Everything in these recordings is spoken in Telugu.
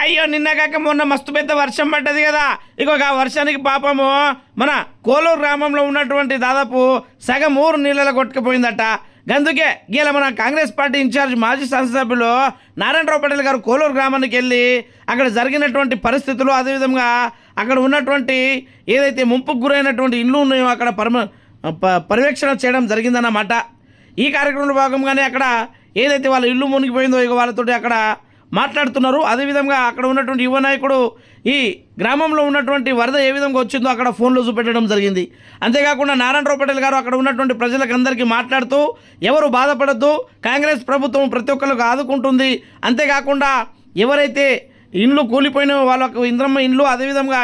అయ్యో నిన్న కాక మొన్న మస్తు పెద్ద వర్షం పడ్డది కదా. ఇక ఆ వర్షానికి పాపము మన కోలూరు గ్రామంలో ఉన్నటువంటి దాదాపు సగం ఊరు నీళ్ళలో కొట్టుకుపోయిందట. అందుకే గీల మన కాంగ్రెస్ పార్టీ ఇన్ఛార్జ్ మాజీ శాసనసభ్యులు నారాయణరావు పటేల్ గారు కోలూరు గ్రామానికి వెళ్ళి అక్కడ జరిగినటువంటి పరిస్థితులు, అదేవిధంగా అక్కడ ఉన్నటువంటి ఏదైతే ముంపుకు గురైనటువంటి ఇండ్లు ఉన్నాయో అక్కడ పర్యవేక్షణ చేయడం జరిగిందన్నమాట. ఈ కార్యక్రమంలో భాగంగానే అక్కడ ఏదైతే వాళ్ళ ఇల్లు మునిగిపోయిందో ఇక వాళ్ళతోటి అక్కడ మాట్లాడుతున్నారు. అదేవిధంగా అక్కడ ఉన్నటువంటి యువ నాయకుడు ఈ గ్రామంలో ఉన్నటువంటి వరద ఏ విధంగా వచ్చిందో అక్కడ ఫోన్లో చూపెట్టడం జరిగింది. అంతేకాకుండా నారాయణరావు పటేల్ గారు అక్కడ ఉన్నటువంటి ప్రజలకు అందరికీ మాట్లాడుతూ ఎవరు బాధపడద్దు, కాంగ్రెస్ ప్రభుత్వం ప్రతి ఒక్కరికి ఆదుకుంటుంది. అంతేకాకుండా ఎవరైతే ఇండ్లు కూలిపోయినాయో వాళ్ళకు ఇంద్రమ్మ ఇండ్లు, అదేవిధంగా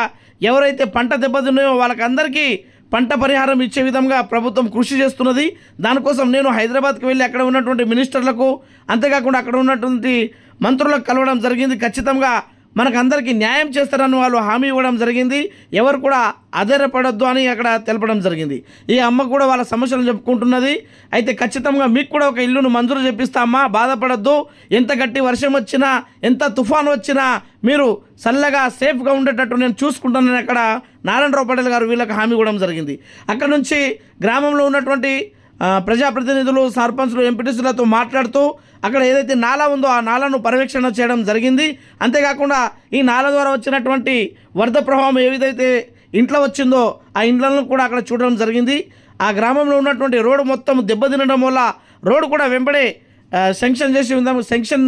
ఎవరైతే పంట దెబ్బతిన్నాయో వాళ్ళకందరికీ పంట పరిహారం ఇచ్చే విధంగా ప్రభుత్వం కృషి చేస్తున్నది. దానికోసం నేను హైదరాబాద్కి వెళ్ళి అక్కడ ఉన్నటువంటి మినిస్టర్లకు, అంతేకాకుండా అక్కడ ఉన్నటువంటి మంత్రులకు కలవడం జరిగింది. ఖచ్చితంగా మనకు అందరికీ న్యాయం చేస్తారని వాళ్ళు హామీ ఇవ్వడం జరిగింది. ఎవరు కూడా ఆధారపడద్దు అని అక్కడ తెలపడం జరిగింది. ఈ అమ్మ కూడా వాళ్ళ సమస్యలు చెప్పుకుంటున్నది. అయితే ఖచ్చితంగా మీకు కూడా ఒక ఇల్లును మంజూరు చేపిస్తామా, బాధపడద్దు. ఎంత గట్టి వర్షం వచ్చినా, ఎంత తుఫాను వచ్చినా మీరు చల్లగా సేఫ్గా ఉండేటట్టు నేను చూసుకుంటానని అక్కడ నారాయణరావు పటేల్ గారు వీళ్ళకి హామీ ఇవ్వడం జరిగింది. అక్కడ నుంచి గ్రామంలో ఉన్నటువంటి ప్రజాప్రతినిధులు, సర్పంచులు, ఎంపీటీసీలతో మాట్లాడుతూ అక్కడ ఏదైతే నాలా ఉందో ఆ నాలాను పర్యవేక్షణ చేయడం జరిగింది. అంతేకాకుండా ఈ నాల ద్వారా వచ్చినటువంటి వరద ప్రభావం ఏదైతే ఇంట్లో వచ్చిందో ఆ ఇండ్లను కూడా అక్కడ చూడడం జరిగింది. ఆ గ్రామంలో ఉన్నటువంటి రోడ్డు మొత్తం దెబ్బతినడం వల్ల రోడ్డు కూడా వెంబడే శాంక్షన్ చేసే విధంగా శాంక్షన్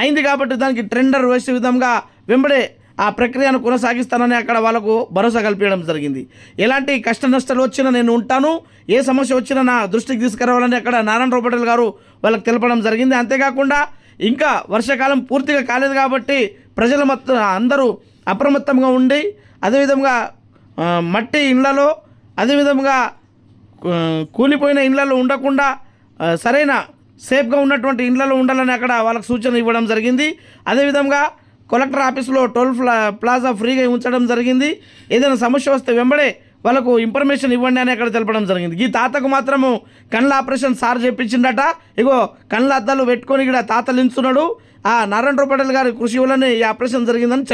అయింది కాబట్టి దానికి టెండర్ వేసే విధంగా వెంబడే ఆ ప్రక్రియను కొనసాగిస్తానని అక్కడ వాళ్ళకు భరోసా కల్పించడం జరిగింది. ఎలాంటి కష్ట నష్టాలు వచ్చినా నేను ఉంటాను, ఏ సమస్య వచ్చినా నా దృష్టికి తీసుకురావాలని అక్కడ నారాయణరావు పటేల్ గారు వాళ్ళకి తెలపడం జరిగింది. అంతేకాకుండా ఇంకా వర్షాకాలం పూర్తిగా కాలేదు కాబట్టి ప్రజల అందరూ అప్రమత్తంగా ఉండి, అదేవిధంగా మట్టి ఇళ్లలో, అదేవిధంగా కూలిపోయిన ఇళ్లలో ఉండకుండా సరైన సేఫ్గా ఉన్నటువంటి ఇళ్లలో ఉండాలని అక్కడ వాళ్ళకు సూచన ఇవ్వడం జరిగింది. అదేవిధంగా కలెక్టర్ ఆఫీసులో టోల్ ప్లాజా ఫ్రీగా ఉంచడం జరిగింది. ఏదైనా సమస్య వస్తే వెంబడే వాళ్ళకు ఇన్ఫర్మేషన్ ఇవ్వండి అని అక్కడ తెలపడం జరిగింది. ఈ తాతకు మాత్రము కళ్ళ ఆపరేషన్ సార్ చేయించిందట. ఇగో కళ్ళ అద్దాలు పెట్టుకొని ఇక్కడ తాత నిల్చున్నాడు. ఆ నారాయణరావు పటేల్ గారి కృషి వల్లనే ఈ ఆపరేషన్ జరిగిందని